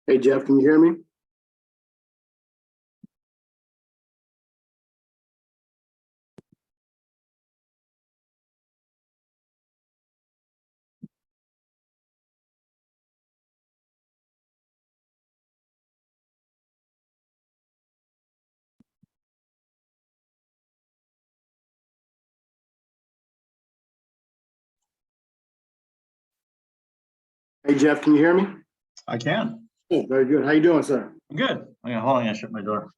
Hey, Jeff, can you hear me? Hey, Jeff, can you hear me? I can. Oh, very good. How you doing, sir? I'm good. Hold on, I gotta shut my door.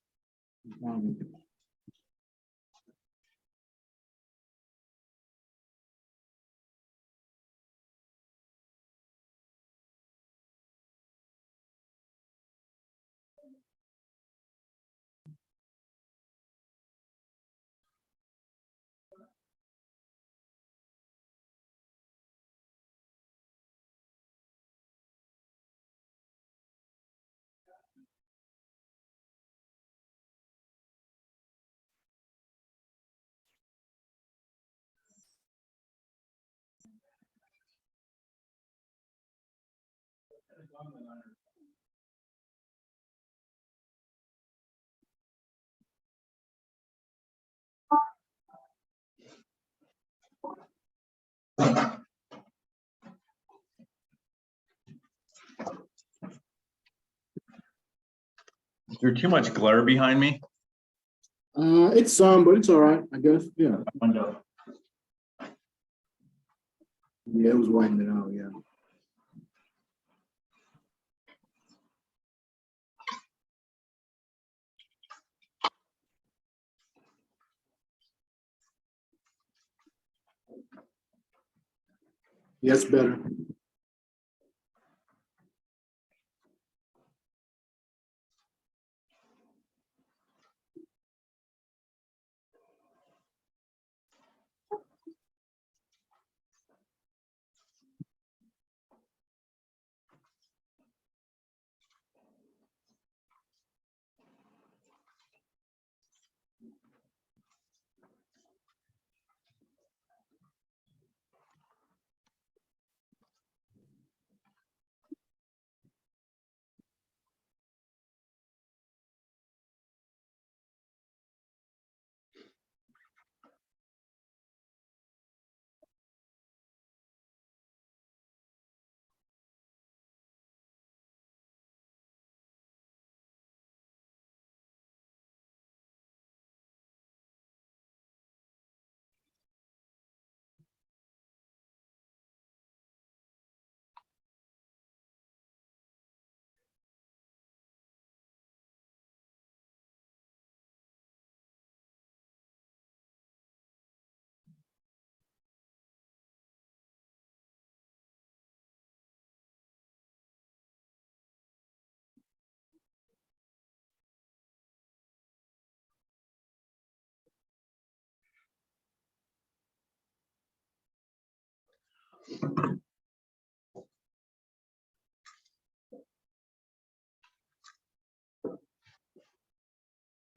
Is there too much glare behind me? It's some, but it's all right, I guess. Yeah. Window. Yeah, it was widening out, yeah. Yes, better.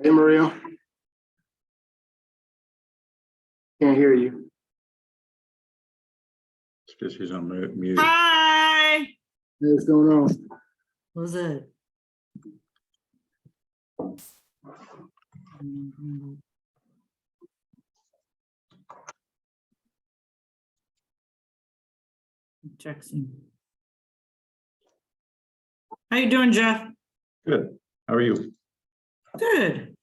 Hey, Maria. Can't hear you. It's because she's on mute. Hi. Hey, what's going on? What's it? Jackson. How you doing, Jeff? Good. How are you? Good.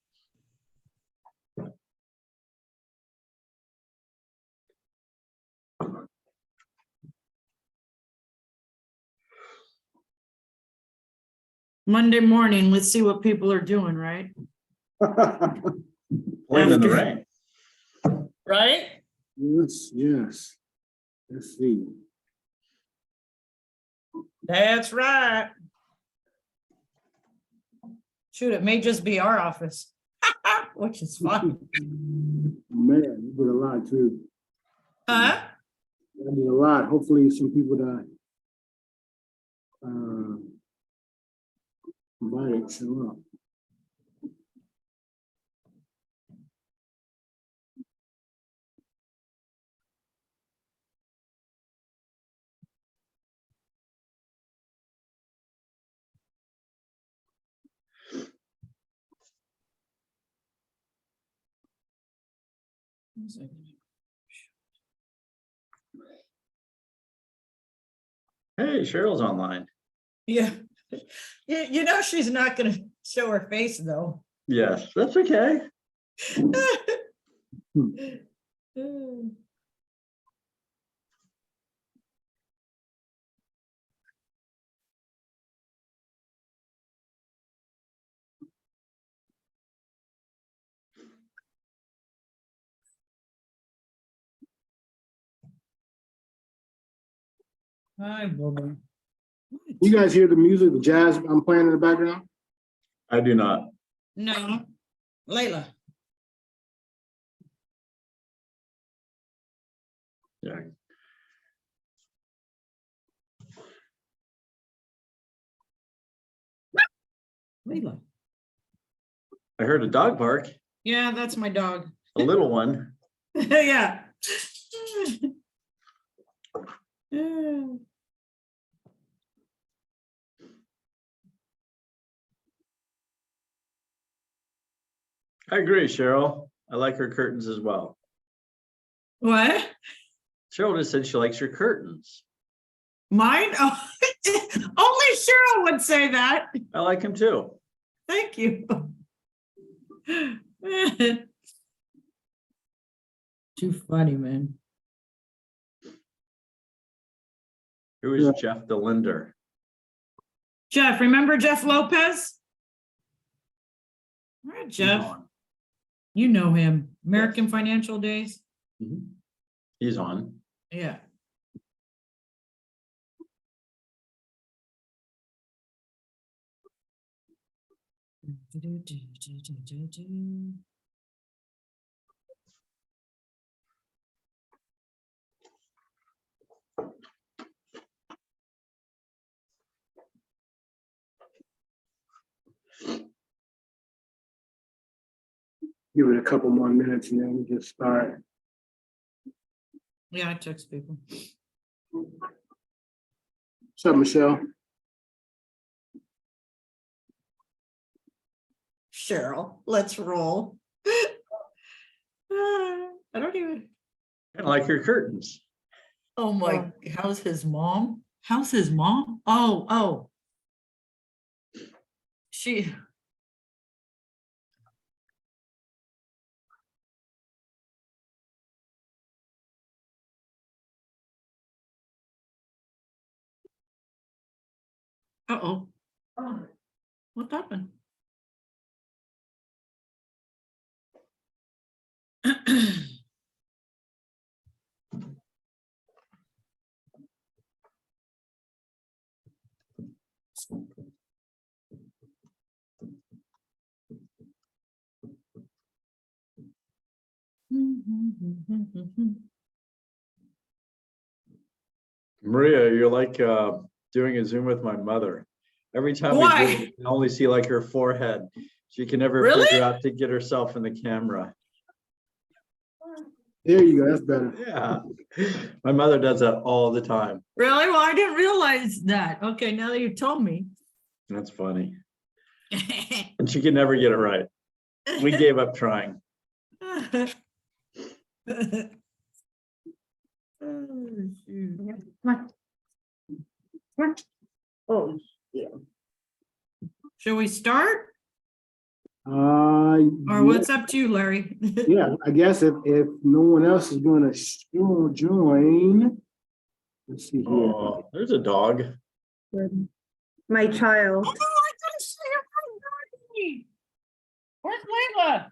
Monday morning, let's see what people are doing, right? Playing in the After- rain. Right? Yes, yes. Let's see. That's right. Shoot, it may just be our office, which is fun. Man, you did a lot too. Huh? I did a lot. Hopefully some people that invited show up. Hey, Cheryl's online. Yeah. You know, she's not gonna show her face though. Yes, that's okay. Hi, Bubba. You guys hear the music, the jazz I'm playing in the background? I do not. No, Layla. Yeah. Layla. I heard a dog bark, Yeah, that's my dog. a little one. Yeah. I agree, Cheryl. I like her curtains as well. What? Cheryl just said she likes your curtains. Mine? Oh, only Cheryl would say that. I like them too. Thank you. Too funny, man. Who is Jeff DeLinder? Jeff, remember Jeff Lopez? All right, He's Jeff. on. You know him. American Financial Days. Mhm. He's on. Yeah. Give it a couple more minutes and then we just start. Yeah, I text people. What's up, Michelle? Cheryl, let's roll. I don't even. I like your curtains. Oh my, how's his mom? How's his mom? Oh. She. Uh-oh. Oh, what happened? Maria, you're like doing a Zoom with my mother. Every time we do, Why? you can only see like her forehead. She can never Really? figure out to get herself in the camera. There you go, that's better. Yeah, my mother does that all the time. Really? Well, I didn't realize that. Okay, now that you told me. That's funny. And she can never get it right. We gave up trying. Oh, shoot. Oh, Shall we start? Uh, Or what's up to you, Larry? yeah, I guess if no one else is gonna join, let's see here. Oh, there's a dog. my child. Oh, I couldn't see her. Where's Layla?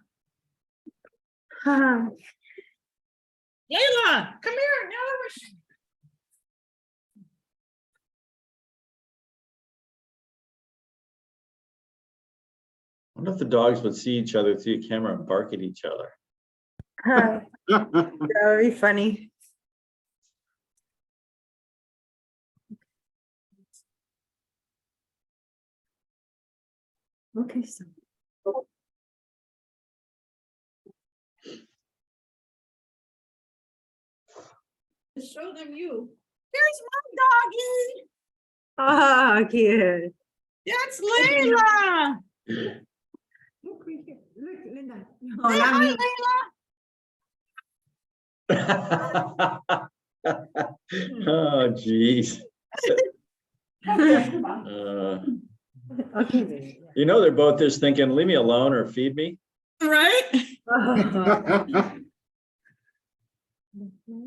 Haha. Layla, come here. Now we're. I wonder if the dogs would see each other through a camera and bark at each other. That would be funny. Okay, so Show them you. Here's my doggy. oh, cute. That's Layla. Look, Linda. Say hi, Layla. Oh, geez. Okay. You know, they're both just thinking, leave me alone or feed me. Right?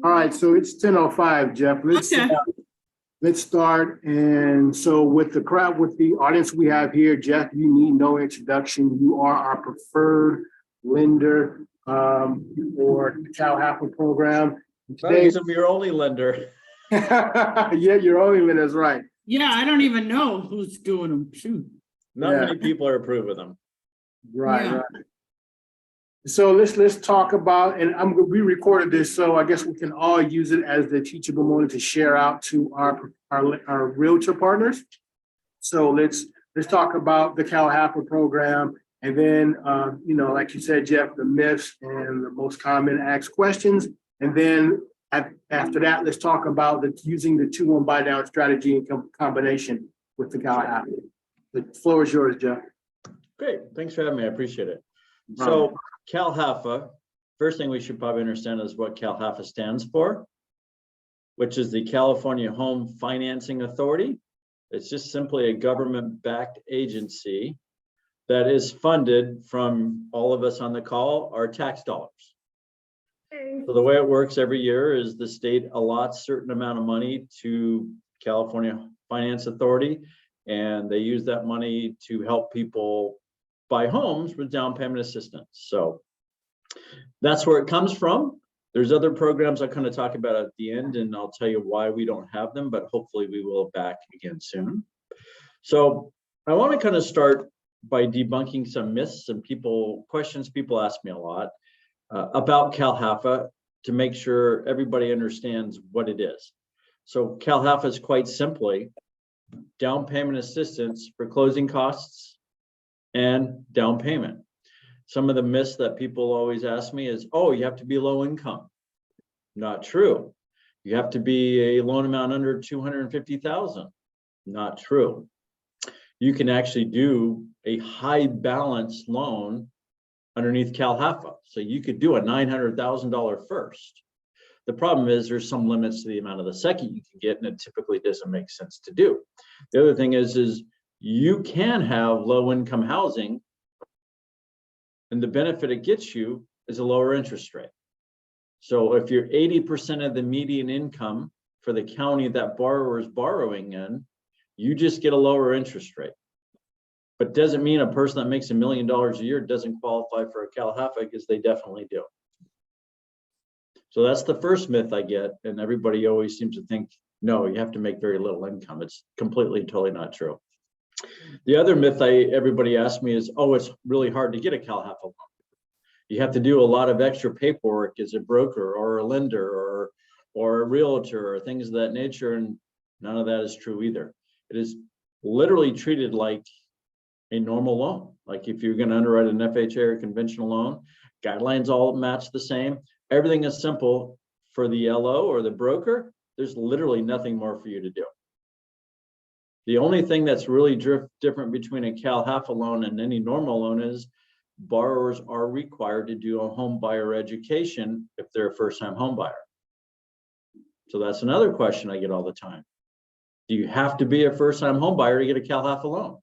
All right, so it's 10:05, Jeff. Okay. Let's start. And so with the crowd, with the audience we have here, Jeff, you need no introduction. You are our preferred lender for the CalHFA program. Today, So you're only lender. yeah, you're only one, that's right. Yeah, I don't even know who's doing them. Shoot. Not Yeah. many people are approving them. Right, Yeah. right. So let's talk about, and we recorded this, so I guess we can all use it as the teachable moment to share out to our realtor partners. So let's talk about the CalHFA program, and then like you said, Jeff, the myths and the most common asked questions, and then after that, let's talk about using the 2-1 buy down strategy in combination with the CalHFA. The floor is yours, Jeff. Great, thanks for having me, I appreciate it. So CalHFA, first thing we should probably understand is what CalHFA stands for, which is the California Home Financing Authority. It's just simply a government-backed agency that is funded from all of us on the call, our tax dollars. So the way it works every year is the state allots a certain amount of money to California Finance Authority, and they use that money to help people buy homes with down payment assistance. So that's where it comes from. There's other programs I'll kind of talk about at the end, and I'll tell you why we don't have them, but hopefully we will back again soon. So I want to kind of start by debunking some myths and questions people ask me a lot about CalHFA to make sure everybody understands what it is. So CalHFA is quite simply down payment assistance for closing costs and down payment. Some of the myths that people always ask me is, oh, you have to be low income. Not true. You have to be a loan amount under 250,000. Not true. You can actually do a high balance loan underneath CalHFA. So you could do a $900,000 first. The problem is there's some limits to the amount of the second you can get, and it typically doesn't make sense to do. The other thing is you can have low income housing, and the benefit it gets you is a lower interest rate. So if you're 80% of the median income for the county that borrower is borrowing in, you just get a lower interest rate. But doesn't mean a person that makes $1 million a year doesn't qualify for a CalHFA, because they definitely do. So that's the first myth I get, and everybody always seems to think, no, you have to make very little income. It's completely, totally not true. The other myth everybody asks me is, oh, it's really hard to get a CalHFA loan. You have to do a lot of extra paperwork as a broker or a lender or a realtor or things of that nature, and none of that is true either. It is literally treated like a normal loan. Like if you're going to underwrite an FHA or conventional loan, guidelines all match the same. Everything is simple for the LO or the broker. There's literally nothing more for you to do. The only thing that's really different between a CalHFA loan and any normal loan is borrowers are required to do a home buyer education if they're a first-time home buyer. So that's another question I get all the time. Do you have to be a first-time home buyer to get a CalHFA loan?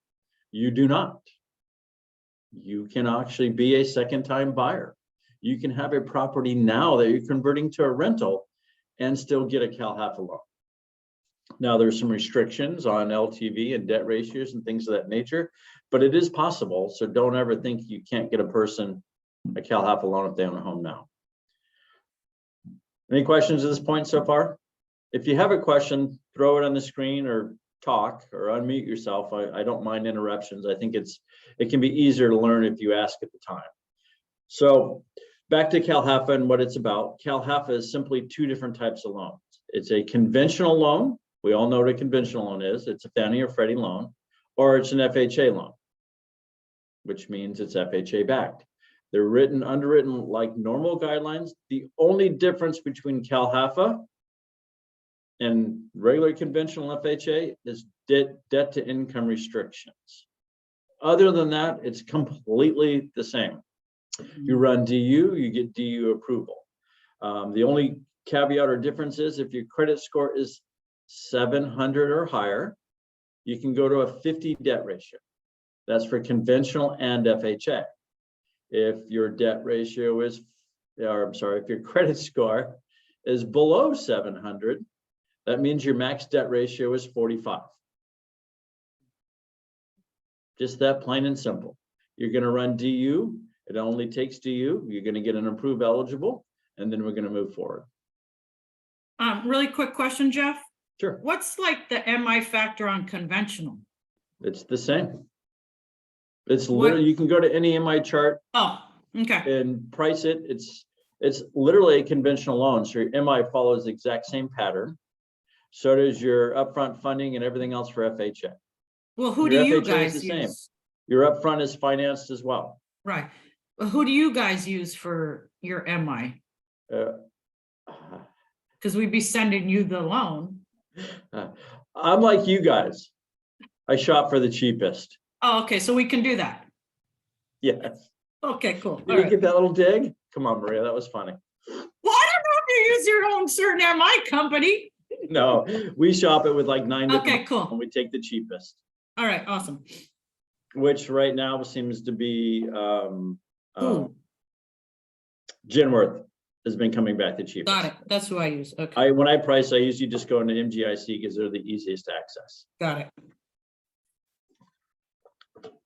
You do not. You can actually be a second-time buyer. You can have a property now that you're converting to a rental and still get a CalHFA loan. Now, there's some restrictions on LTV and debt ratios and things of that nature, but it is possible. So don't ever think you can't get a person a CalHFA loan if they own a home now. Any questions at this point so far? If you have a question, throw it on the screen or talk or unmute yourself. I don't mind interruptions. I think it can be easier to learn if you ask at the time. So back to CalHFA and what it's about. CalHFA is simply two different types of loans. It's a conventional loan. We all know what a conventional loan is. It's a Fannie or Freddie loan, or it's an FHA loan, which means it's FHA backed. They're underwritten like normal guidelines. The only difference between CalHFA and regular conventional FHA is debt to income restrictions. Other than that, it's completely the same. You run DU, you get DU approval. The only caveat or difference is if your credit score is 700 or higher, you can go to a 50 debt ratio. That's for conventional and FHA. If your debt ratio is, or I'm sorry, if your credit score is below 700, that means your max debt ratio is 45. Just that, plain and simple. You're going to run DU. It only takes DU. You're going to get an approved eligible, and then we're going to move forward. Really quick question, Jeff. Sure. What's like the MI factor on conventional? It's the same. It's What- literally, you can go to any MI chart Oh, okay. and price it. It's literally a conventional loan. So your MI follows the exact same pattern. So does your upfront funding and everything else for FHA. Well, who Your do you FHA is guys the same. use? Your upfront is financed as well. Right. Well, who do you guys use for your MI? Uh, Because we'd be sending you the loan. I'm like you guys. I shop for the cheapest. Oh, okay, so we can do that. Yes. Okay, cool. Did All you right. get that little dig? Come on, Maria, that was funny. Well, I don't know if you use your own certain MI company. No, we shop it with like 9 different Okay, and cool. we take the cheapest, All right, awesome. which right now seems to be Who? Genworth has been coming back the cheapest. Got it. That's who I use. Okay, When I price, I usually just go into MGIC because they're the easiest to access. got it.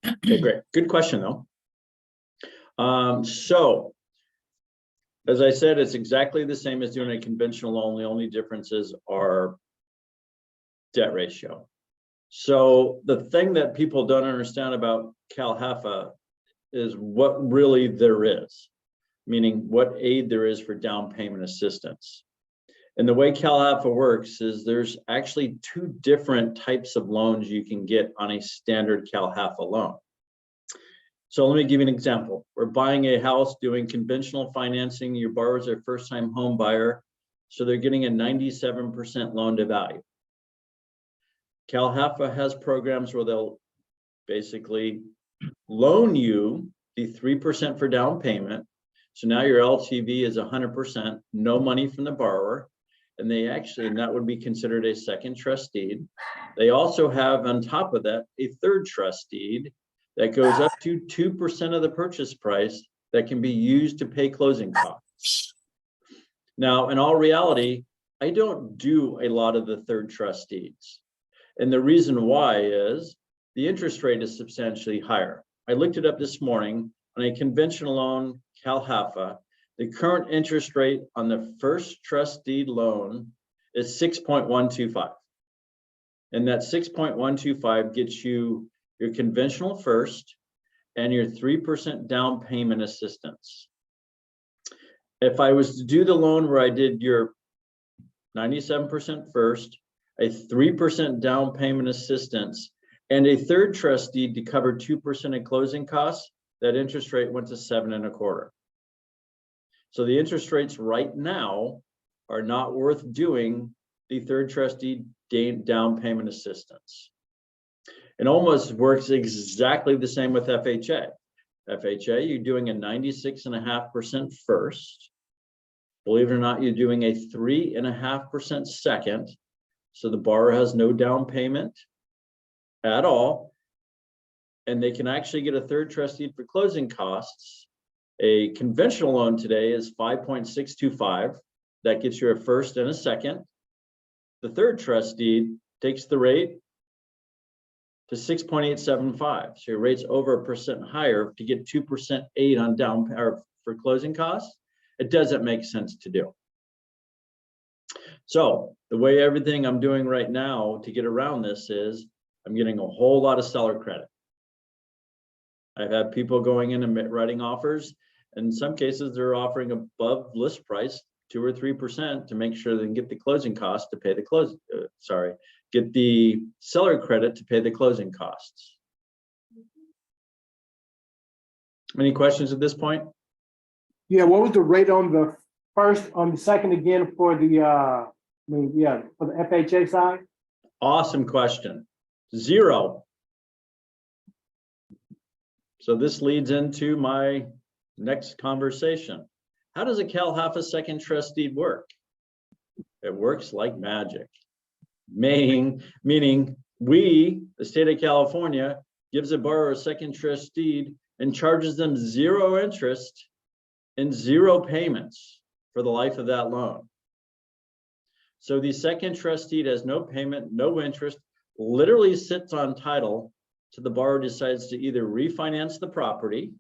Okay, great. Good question though. So as I said, it's exactly the same as doing a conventional loan. The only differences are debt ratio. So the thing that people don't understand about CalHFA is what really there is, meaning what aid there is for down payment assistance. And the way CalHFA works is there's actually 2 different types of loans you can get on a standard CalHFA loan. So let me give you an example. We're buying a house, doing conventional financing. Your borrower's a first-time home buyer, so they're getting a 97% loan to value. CalHFA has programs where they'll basically loan you the 3% for down payment. So now your LTV is 100%, no money from the borrower. And they actually, and that would be considered a second trust deed. They also have on top of that, a third trust deed that goes up to 2% of the purchase price that can be used to pay closing costs. Now, in all reality, I don't do a lot of the third trust deeds. And the reason why is the interest rate is substantially higher. I looked it up this morning on a conventional loan, CalHFA. The current interest rate on the first trust deed loan is 6.125. And that 6.125 gets you your conventional first and your 3% down payment assistance. If I was to do the loan where I did your 97% first, a 3% down payment assistance, and a third trust deed to cover 2% in closing costs, that interest rate went to 7.25. So the interest rates right now are not worth doing the third trust deed down payment assistance. It almost works exactly the same with FHA. FHA, you're doing a 96.5% first. Believe it or not, you're doing a 3.5% second. So the borrower has no down payment at all. And they can actually get a third trust deed for closing costs. A conventional loan today is 5.625. That gets you a first and a second. The third trust deed takes the rate to 6.875. So your rate's over 1% higher to get 2% aid on down or for closing costs. It doesn't make sense to do. So the way everything I'm doing right now to get around this is I'm getting a whole lot of seller credit. I've had people going in and writing offers. In some cases, they're offering above list price 2 or 3% to make sure they can get the closing costs to pay the get the seller credit to pay the closing costs. Any questions at this point? Yeah, what was the rate on the first, on the second again for the, for the FHA side? Awesome question. 0. So this leads into my next conversation. How does a CalHFA second trust deed work? It works like magic. Meaning we, the state of California, gives a borrower a second trust deed and charges them 0 interest and 0 payments for the life of that loan. So the second trust deed has no payment, no interest, literally sits on title till the borrower decides to either refinance the property,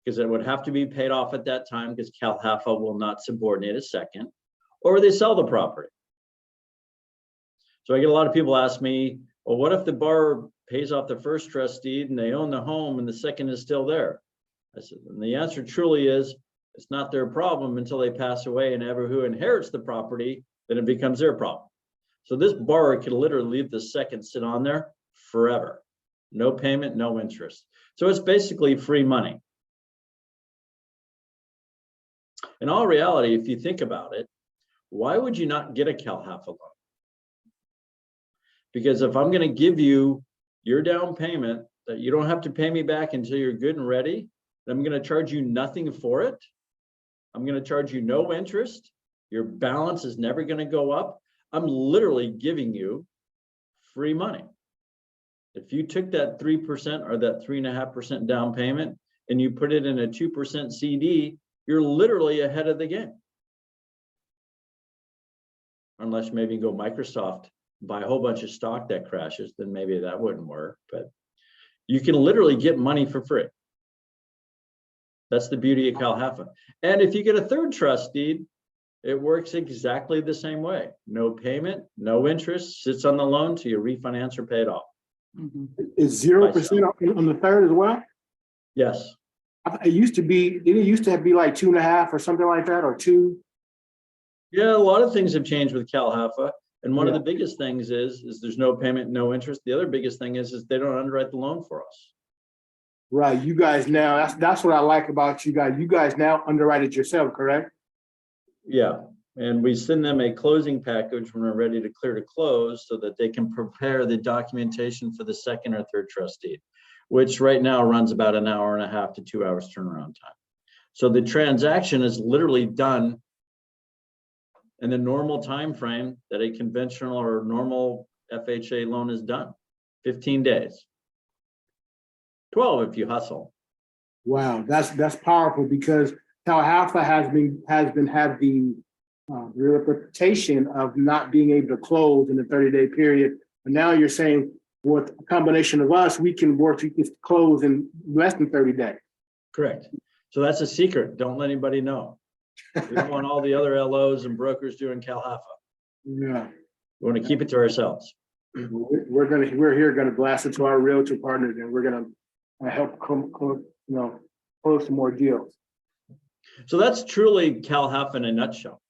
because it would have to be paid off at that time because CalHFA will not subordinate a second, or they sell the property. So I get a lot of people ask me, well, what if the borrower pays off the first trust deed and they own the home and the second is still there? I said, and the answer truly is, it's not their problem until they pass away, and ever who inherits the property, then it becomes their problem. So this borrower could literally leave the second sit on there forever. No payment, no interest. So it's basically free money. In all reality, if you think about it, why would you not get a CalHFA loan? Because if I'm going to give you your down payment that you don't have to pay me back until you're good and ready, I'm going to charge you nothing for it. I'm going to charge you no interest. Your balance is never going to go up. I'm literally giving you free money. If you took that 3% or that 3.5% down payment and you put it in a 2% CD, you're literally ahead of the game. Unless maybe you go Microsoft, buy a whole bunch of stock that crashes, then maybe that wouldn't work. But you can literally get money for free. That's the beauty of CalHFA. And if you get a third trust deed, it works exactly the same way. No payment, no interest, sits on the loan till you refinance or pay it off. Is 0% on the third as well? Yes. It used to be, didn't it used to be like 2.5 or something like that, or 2? Yeah, a lot of things have changed with CalHFA. And one of the biggest things is there's no payment, no interest. The other biggest thing is they don't underwrite the loan for us. Right, you guys now, that's what I like about you guys. You guys now underwrite it yourself, correct? Yeah, and we send them a closing package when we're ready to clear to close so that they can prepare the documentation for the second or third trust deed, which right now runs about 1.5 hours to 2 hours turnaround time. So the transaction is literally done in the normal time frame that a conventional or normal FHA loan is done, 15 days. 12 if you hustle. Wow, that's powerful, because CalHFA had the reputation of not being able to close in the 30-day period. And now you're saying with a combination of us, we can close in less than 30 days. Correct. So that's a secret. Don't let anybody know. We don't want all the other LOs and brokers doing CalHFA. Yeah. We want to keep it to ourselves. We're here going to blast it to our realtor partners, and we're going to help close some more deals. So that's truly CalHFA in a nutshell.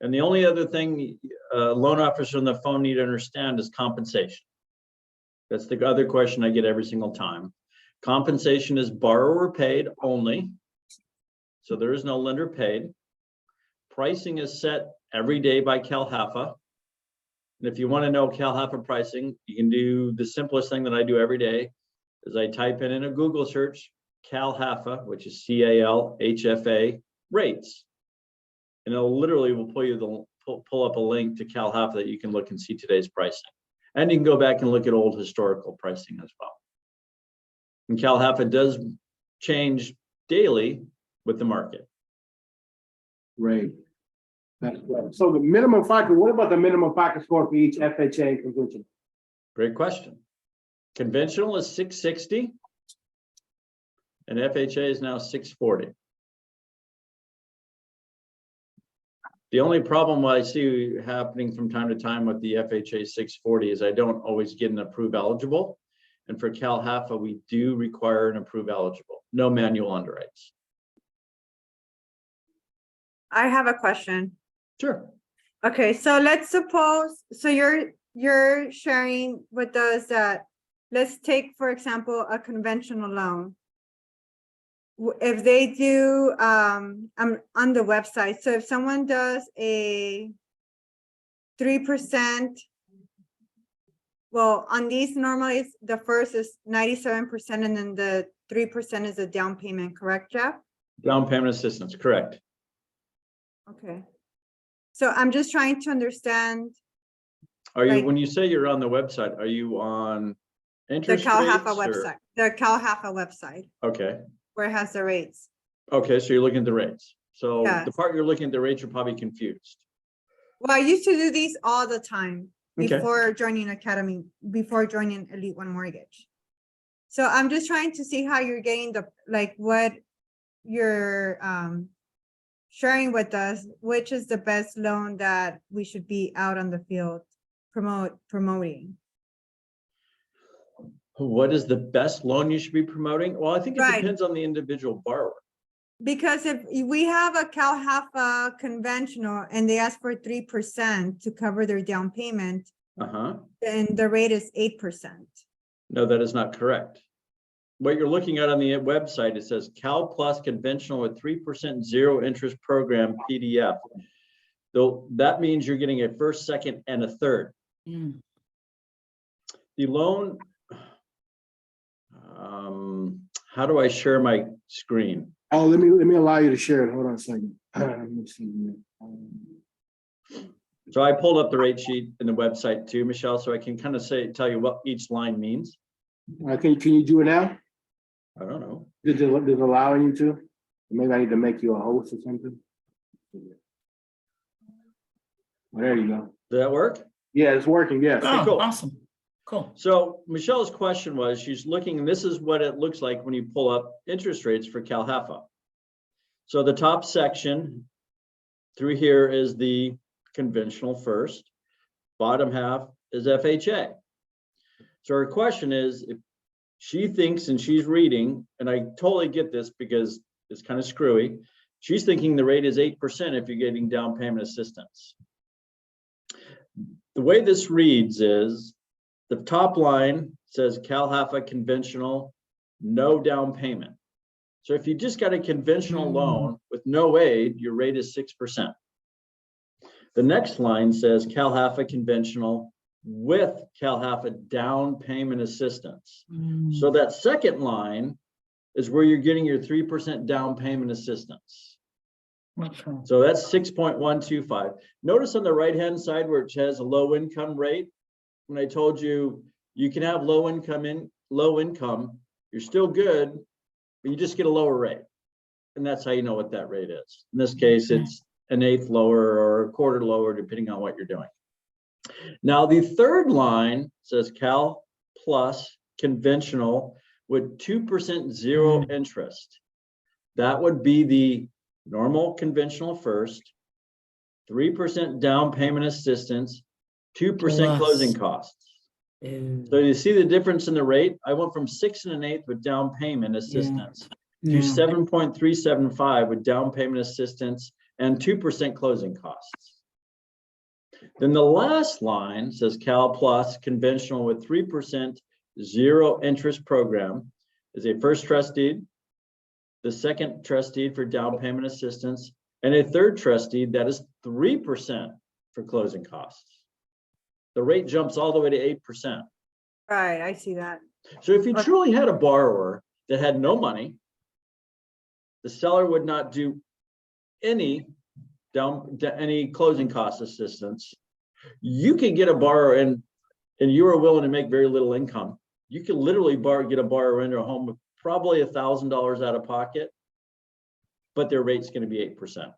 And the only other thing loan officers on the phone need to understand is compensation. That's the other question I get every single time. Compensation is borrower paid only. So there is no lender paid. Pricing is set every day by CalHFA. And if you want to know CalHFA pricing, you can do the simplest thing that I do every day is I type in a Google search, CalHFA, which is CalHFA rates. And it'll literally will pull up a link to CalHFA that you can look and see today's pricing. And you can go back and look at old historical pricing as well. And CalHFA does change daily with the market. Right. So the minimum FICO, what about the minimum FICO score for each FHA and conventional? Great question. Conventional is 660 and FHA is now 640. The only problem I see happening from time to time with the FHA 640 is I don't always get an approve eligible. And for CalHFA, we do require an approve eligible, no manual underwrites. I have a question. Sure. Okay, so let's suppose, so you're sharing with us that, let's take, for example, a conventional loan. If they do, I'm on the website, so if someone does a 3%, well, on these normally the first is 97% and then the 3% is a down payment, correct, Jeff? Down payment assistance, correct. Okay. So I'm just trying to understand Are you, Like- when you say you're on the website, are you on the interest CalHFA rates or? website, the CalHFA website, Okay, where it has the rates. okay, so you're looking at the rates. So the Yes. part you're looking at the rates, you're probably confused. Well, I used to do these all the time Okay. before joining Academy, before joining Elite One Mortgage. So I'm just trying to see how you're getting the, like, what you're sharing with us, which is the best loan that we should be out on the field promoting. What is the best loan you should be promoting? Well, I think it Right. depends on the individual borrower. Because if we have a CalHFA conventional and they ask for 3% to cover their down payment, Uh-huh. then the rate is 8%. No, that is not correct. What you're looking at on the website, it says Cal Plus conventional with 3% zero interest program PDF. Though that means you're getting a first, second, and a third. Mm. The loan, how do I share my screen? Oh, let me allow you to share it. Hold on a second. Let me see. So I pulled up the rate sheet in the website too, Michelle, so I can kind of tell you what each line means. Can you do it now? I don't know. Did it allow you to? Maybe I need to make you a host or something. Well, there you go. Does that work? Yeah, it's working, yes. Oh, cool. awesome. Cool. So Michelle's question was, she's looking, and this is what it looks like when you pull up interest rates for CalHFA. So the top section through here is the conventional first, bottom half is FHA. So her question is, if she thinks and she's reading, and I totally get this because it's kind of screwy, she's thinking the rate is 8% if you're getting down payment assistance. The way this reads is, the top line says CalHFA conventional, no down payment. So if you just got a conventional loan with no aid, your rate is 6%. The next line says CalHFA conventional with CalHFA down payment assistance. So that second line is where you're getting your 3% down payment assistance. Okay. So that's 6.125. Notice on the right-hand side where it says a low income rate, when I told you you can have low income, you're still good, but you just get a lower rate. And that's how you know what that rate is. In this case, it's an eighth lower or a quarter lower, depending on what you're doing. Now, the third line says Cal Plus conventional with 2% zero interest. That would be the normal conventional first, 3% down payment assistance, 2% closing costs. So you see the difference in the rate? I went from 6 1/8 with down payment assistance to 7.375 with down payment assistance and 2% closing costs. Then the last line says Cal Plus conventional with 3% zero interest program is a first trust deed, the second trust deed for down payment assistance, and a third trust deed that is 3% for closing costs. The rate jumps all the way to 8%. Right, I see that. So if you truly had a borrower that had no money, the seller would not do any closing cost assistance. You could get a borrower and you are willing to make very little income. You could literally get a borrower into a home with probably $1,000 out of pocket, but their rate's going to be 8%.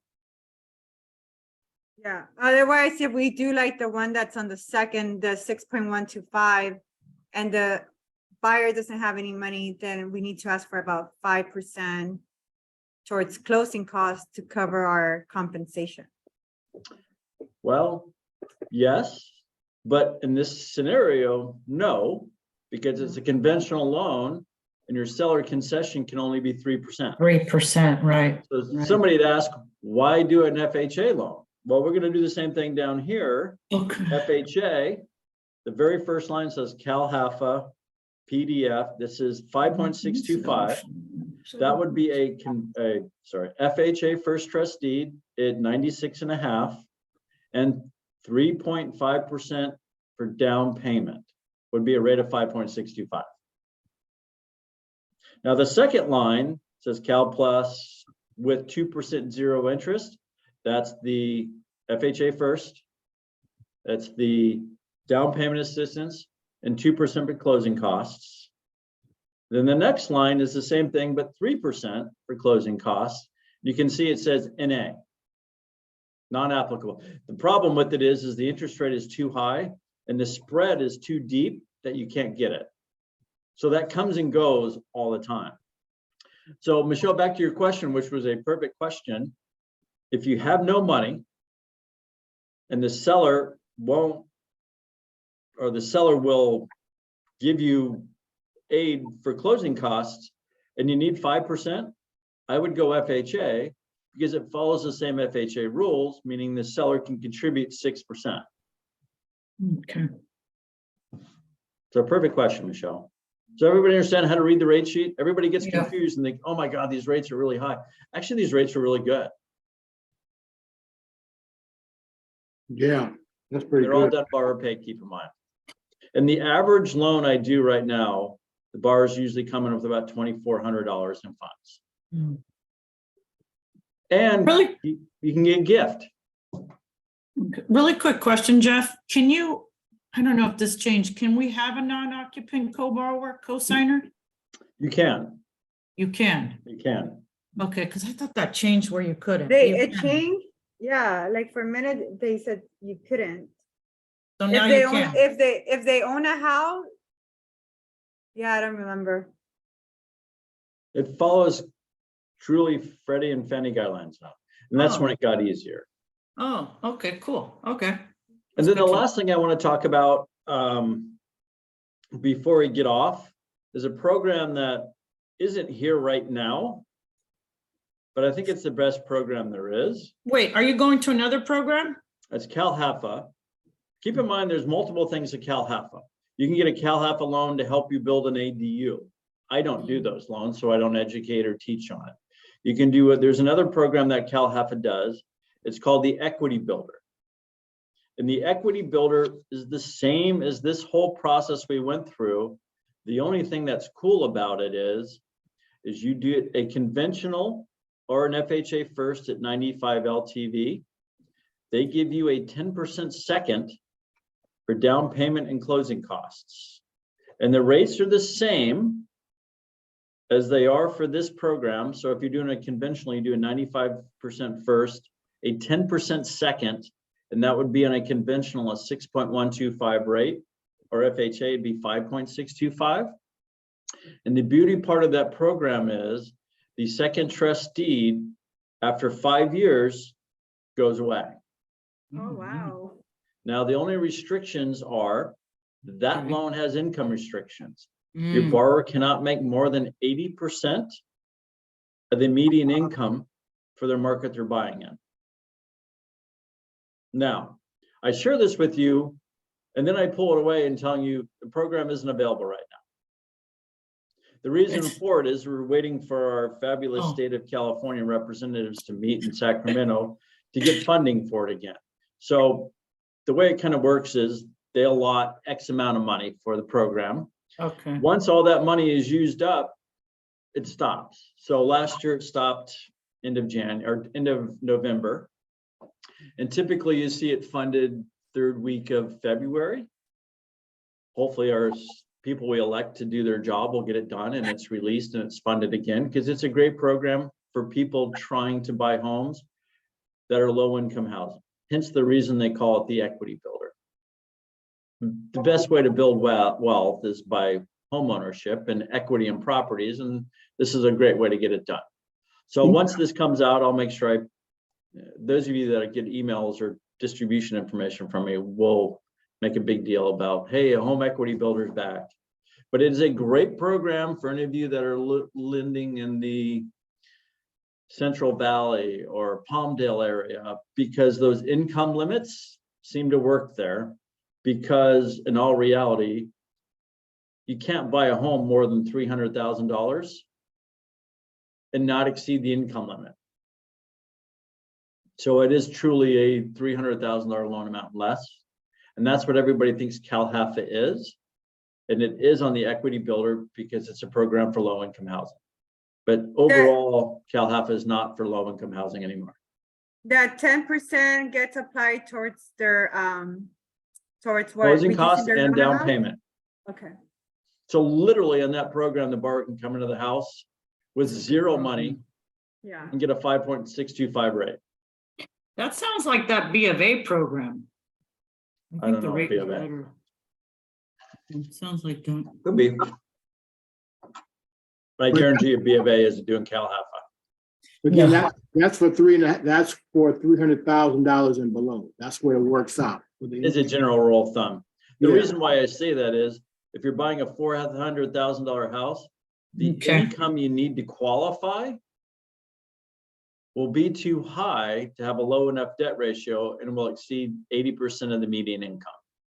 Yeah, otherwise, if we do like the one that's on the second, the 6.125, and the buyer doesn't have any money, then we need to ask for about 5% towards closing costs to cover our compensation. Well, yes, but in this scenario, no, because it's a conventional loan and your seller concession can only be 3%. 3%, right. So Right. somebody'd ask, why do an FHA loan? Well, we're going to do the same thing down here. Okay. FHA, the very first line says CalHFA PDF. This is 5.625. That would be a FHA first trust deed at 96.5 and 3.5% for down payment would be a rate of 5.625. Now the second line says Cal Plus with 2% zero interest. That's the FHA first. That's the down payment assistance and 2% for closing costs. Then the next line is the same thing, but 3% for closing costs. You can see it says NA, non-applicable. The problem with it is the interest rate is too high and the spread is too deep that you can't get it. So that comes and goes all the time. So Michelle, back to your question, which was a perfect question. If you have no money and the seller won't, or the seller will give you aid for closing costs and you need 5%, I would go FHA because it follows the same FHA rules, meaning the seller can contribute 6%. Okay. So perfect question, Michelle. So everybody understand how to read the rate sheet? Everybody gets Yeah. confused and think, oh my God, these rates are really high. Actually, these rates are really good. Yeah, that's pretty They're all good. done borrower pay, keep in mind. And the average loan I do right now, the borrowers usually come in with about $2,400 in funds. Mm. And Really, you can get a gift. really quick question, Jeff. Can you, I don't know if this changed, can we have a non-occupant co-borrower, co-signer? You can, You can. you can. Okay, because I thought that changed where you couldn't. You It can. changed, yeah, like for a minute, they said you couldn't. So If now they you own, can. if they own a house. Yeah, I don't remember. It follows truly Freddie and Fannie guidelines now. And that's when it got easier. Oh, okay, cool. Okay. And That's then good the to- last thing I want to talk about before we get off is a program that isn't here right now, but I think it's the best program there is. Wait, are you going to another program? That's CalHFA. Keep in mind, there's multiple things at CalHFA. You can get a CalHFA loan to help you build an ADU. I don't do those loans, so I don't educate or teach on it. You can do it. There's another program that CalHFA does. It's called the Equity Builder. And the Equity Builder is the same as this whole process we went through. The only thing that's cool about it is you do a conventional or an FHA first at 95 LTV. They give you a 10% second for down payment and closing costs. And the rates are the same as they are for this program. So if you're doing a conventional, you do a 95% first, a 10% second, and that would be on a conventional, a 6.125 rate, or FHA would be 5.625. And the beauty part of that program is the second trust deed after 5 years goes away. Oh, wow. Now, the only restrictions are that Okay. loan has income restrictions. Your Mm. borrower cannot make more than 80% of the median income for their market they're buying in. Now, I share this with you, and then I pull it away and telling you the program isn't available right now. The reason It's- for it is we're waiting for our fabulous Oh. state of California representatives to meet in Sacramento to get funding for it again. So the way it kind of works is they allot X amount of money for the program. Okay. Once all that money is used up, it stops. So last year it stopped end of January or end of November. And typically you see it funded third week of February. Hopefully our people we elect to do their job will get it done and it's released and it's funded again, because it's a great program for people trying to buy homes that are low income housing. Hence the reason they call it the Equity Builder. The best way to build wealth is by home ownership and equity in properties, and this is a great way to get it done. So once this comes out, I'll make sure those of you that get emails or distribution information from me will make a big deal about, hey, a home equity builder's back. But it is a great program for any of you that are lending in the Central Valley or Palmdale area, because those income limits seem to work there, because in all reality, you can't buy a home more than $300,000 and not exceed the income limit. So it is truly a $300,000 loan amount less. And that's what everybody thinks CalHFA is. And it is on the Equity Builder because it's a program for low income housing. But overall, CalHFA is not for low-income housing anymore. That 10% gets applied towards their, towards what? Closing reducing costs their and loan down amount? payment. Okay. So literally in that program, the borrower can come into the house with zero money Yeah. and get a 5.625 rate. That sounds like that B of A program. I don't think the know rate B was of A. better. It sounds like that. Could be. But I guarantee you B of A is doing CalHFA. Again, Yeah. that's for that's for $300,000 and below. That's where it works out. Is a general rule of thumb. The Yeah. reason why I say that is if you're buying a $400,000 house, the Okay. income you need to qualify will be too high to have a low enough debt ratio and will exceed 80% of the median income.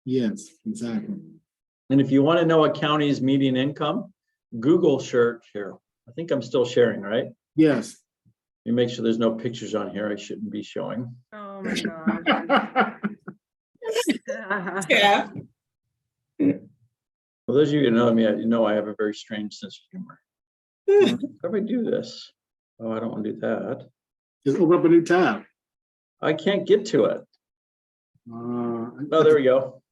Yes, exactly. And if you want to know a county's median income, Google search here. I think I'm still sharing, right? Yes. Let me make sure there's no pictures on here I shouldn't be showing. Oh my God. Yeah. For those of you who know me, you know I have a very strange sense of humor. How do I do this? Oh, I don't want to do that. Just open up a new tab. I can't get to it. Uh, Oh, there we go.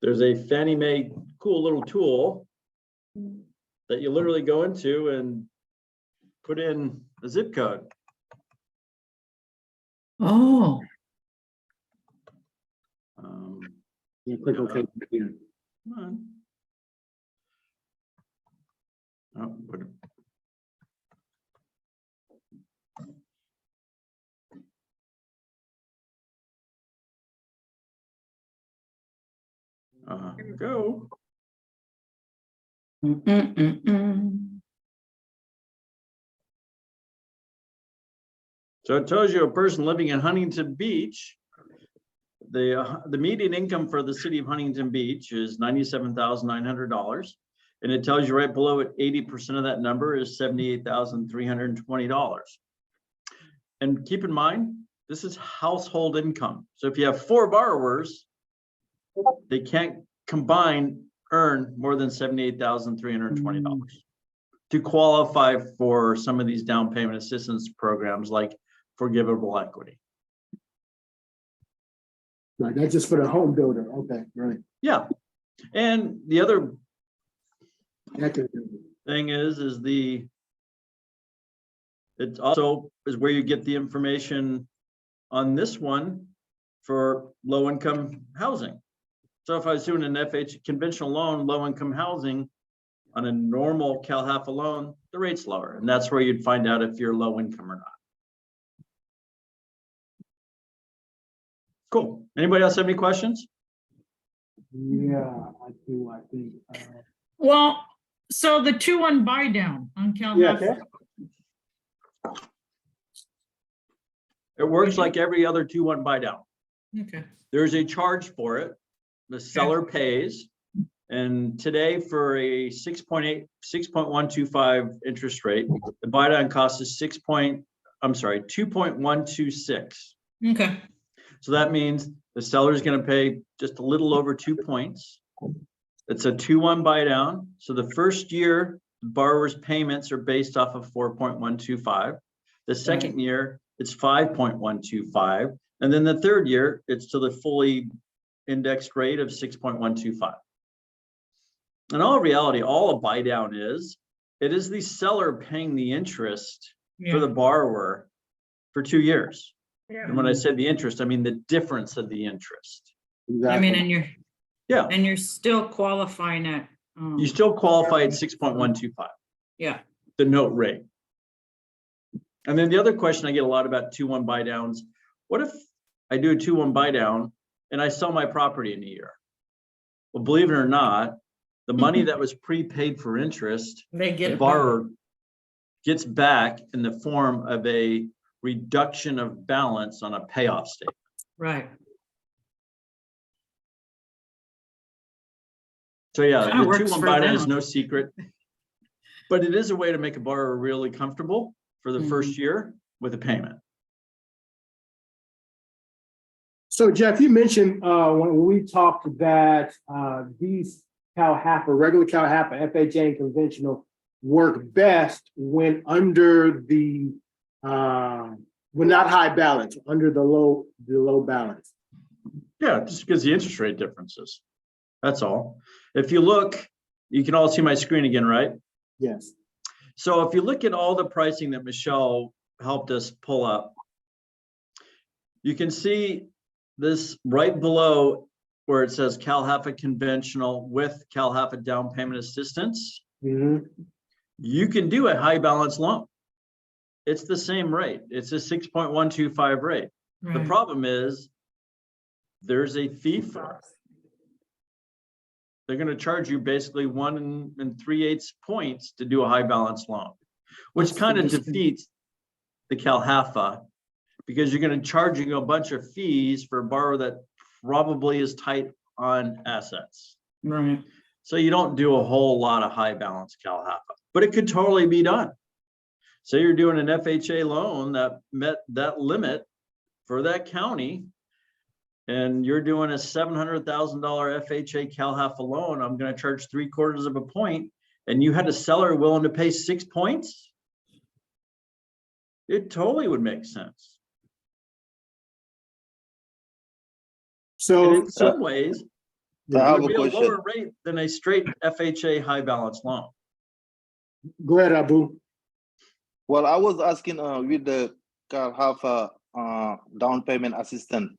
There's a Fannie Mae cool little tool that you literally go into and put in a zip code. Oh, Yeah, click OK. Yeah. Come on. Oh, what- go. So it tells you a person living in Huntington Beach, the median income for the city of Huntington Beach is $97,900. And it tells you right below it, 80% of that number is $78,320. And keep in mind, this is household income. So if you have 4 borrowers, they can't combine earn more than $78,320 to qualify for some of these down payment assistance programs like forgivable equity. Right, that's just for the home builder. Okay, right. Yeah. And the other That could- thing is it also is where you get the information on this one for low income housing. So if I was doing an FH conventional loan, low income housing on a normal CalHFA loan, the rate's lower. And that's where you'd find out if you're low income or not. Cool. Anybody else have any questions? Yeah, I do, I think. well, so the 2-1 buy down on CalHFA. It works like every other 2-1 buy down. Okay. There's a charge for it. The seller pays. And today for a 6.125 interest rate, the buy down cost is 2.126. Okay. So that means the seller is going to pay just a little over 2 points. It's a 2-1 buy down. So the first year, the borrower's payments are based off of 4.125. The second year, it's 5.125. And then the third year, it's to the fully indexed rate of 6.125. In all reality, all a buy down is, it is the seller paying the interest for the borrower for 2 years. Yeah. And when I said the interest, I mean the difference of the interest. I mean, and you're still qualifying at. You still qualify at 6.125, Yeah. the note rate. And then the other question I get a lot about 2-1 buy downs. What if I do a 2-1 buy down and I sell my property in a year? Well, believe it or not, the money that was prepaid for interest, They get the it borrower gets back in the form of a reduction of balance on a payoff statement. right. So yeah, Kinda the works 2-1 for buy down is them. no secret, but it is a way to make a borrower really comfortable for the first year with a payment. So Jeff, you mentioned when we talked that these CalHFA, regular CalHFA, FHA and conventional work best when under the when not high balance, under the low balance. Yeah, just because the interest rate differences. That's all. If you look, you can all see my screen again, right? Yes. So if you look at all the pricing that Michelle helped us pull up, you can see this right below where it says CalHFA conventional with CalHFA down payment assistance. Mhm. You can do a high balance loan. It's the same rate. It's a 6.125 rate. The Right. problem is there's a fee for it. They're going to charge you basically 1 3/8 points to do a high balance loan, which What's kind the of defeats the CalHFA because you're going to charge you a bunch of fees for a borrower that probably is tight on assets. Right. So you don't do a whole lot of high balance CalHFA, but it could totally be done. Say you're doing an FHA loan that met that limit for that county, and you're doing a $700,000 FHA CalHFA loan, I'm going to charge 3/4 of a point, and you had a seller willing to pay 6 points. It totally would make sense. And So in some ways, I it have would a be a question. lower rate than a straight FHA high balance loan. go ahead, Abu. Well, I was asking with the CalHFA down payment assistant,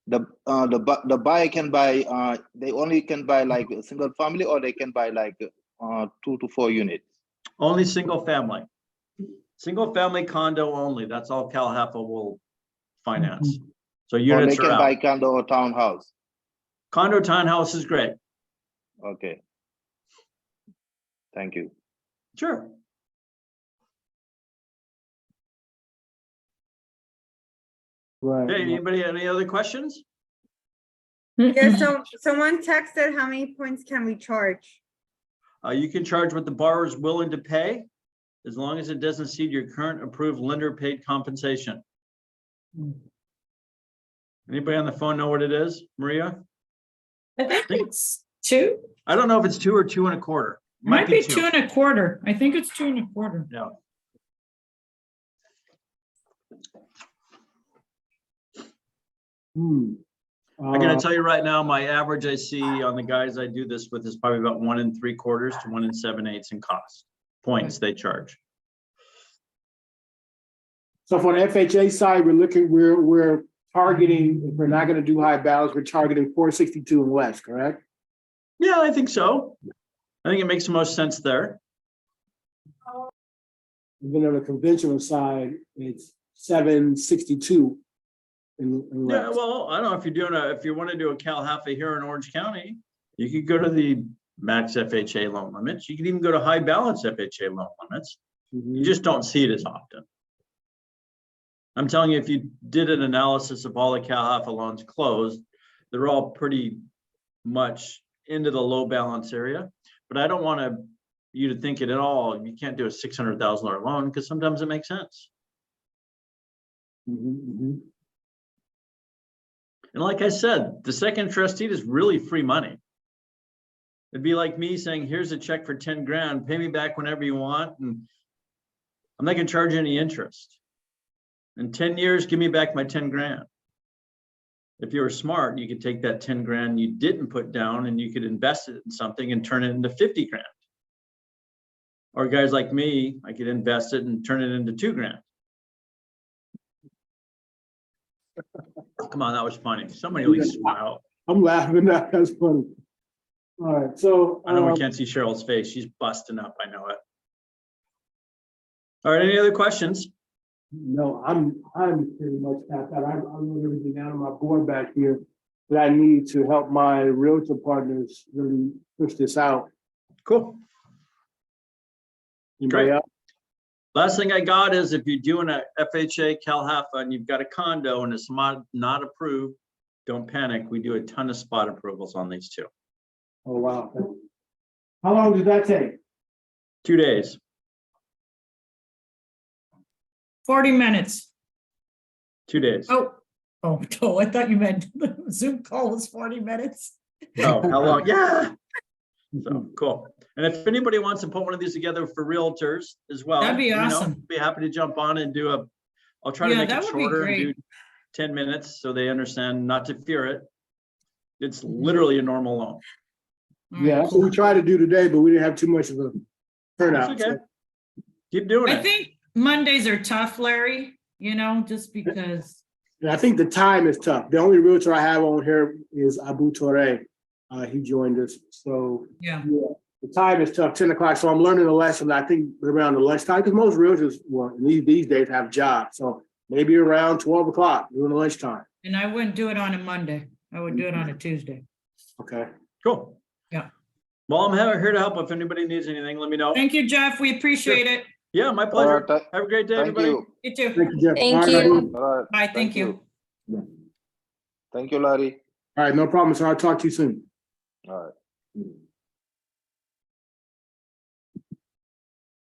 the buyer can buy they only can buy like a single family, or they can buy like 2 to 4 units. Only single family condo only. That's all CalHFA will finance. So Or they units are can buy out. condo or townhouse. Condo townhouse is great. Okay. Thank you. Sure. Right. Hey, anybody, any other questions? Yeah, so someone texted, how many points can we charge? You can charge what the borrower is willing to pay, as long as it doesn't exceed your current approved lender paid compensation. Anybody on the phone know what it is, Maria? I think it's 2. I don't know if it's 2 or 2 1/4. It might be 2 1/4. I think it's 2 1/4. Yeah. I'm gonna tell you right now, my average I see on the guys I do this with is probably about 1 3/4 to 1 7/8 in cost points they charge. So for the FHA side, we're targeting, if we're not going to do high balance, we're targeting 462 and less, correct? Yeah, I think so. I think it makes the most sense there. And then on the conventional side, it's 762 and Yeah, less. well, I don't know if you're doing if you want to do a CalHFA here in Orange County, you could go to the max FHA loan limits. You could even go to high balance FHA loan limits. You just don't see it as often. I'm telling you, if you did an analysis of all the CalHFA loans closed, they're all pretty much into the low balance area. But I don't want you to think it at all. You can't do a $600,000 loan because sometimes it makes sense. And like I said, the second trustee is really free money. It'd be like me saying, here's a check for 10 grand, pay me back whenever you want. And I'm not gonna charge any interest. In 10 years, give me back my 10 grand. If you were smart, you could take that 10 grand you didn't put down and you could invest it in something and turn it into 50 grand. Or guys like me, I could invest it and turn it into 2 grand. Come on, that was funny. Somebody at least smile. I'm laughing, that's funny. All right, so. I know we can't see Cheryl's face. She's busting up, I know it. All right, any other questions? No, I'm pretty much tapped out. I wrote everything down on my board back here that I need to help my realtor partners really push this out. Cool. Anybody Great. else? Last thing I got is if you're doing a FHA CalHFA and you've got a condo and it's not approved, don't panic. We do a ton of spot approvals on these two. Oh, wow. How long does that take? 2 days. 40 minutes. 2 days. Oh, Oh, no, I thought you meant Zoom call was 40 minutes. Oh, how long? Yeah. So, cool. And if anybody wants to put one of these together for realtors as well. That'd be let me know. awesome. Be happy to jump on and do I'll try to Yeah, make that it would be shorter and do great. 10 minutes so they understand not to fear it. It's literally a normal loan. All right, Yeah, that's what we tried to do today, but we didn't have too much of a turnout. That's okay. so- Keep doing I it. think Mondays are tough, Larry, just because, And I think the time is tough. The only realtor I have on here is Abu Torre. He joined us, so yeah. yeah, the time is tough, 10 o'clock. So I'm learning a lesson, I think around the lunchtime, because most realtors, well, these days have jobs. So maybe around 12 o'clock during the lunchtime. And I wouldn't do it on a Monday. I would do it on a Tuesday. Okay. Cool. Yeah. Well, I'm here to help. If anybody needs anything, let me know. Thank you, Jeff. We appreciate it. Yeah, my All pleasure. right, Have a great day, thank everybody. you. You too. Thank you, Jeff. Thank All right, you. All right. Bye, thank you. Thank you, Larry. All right, no problem. So I'll talk to you soon. All right.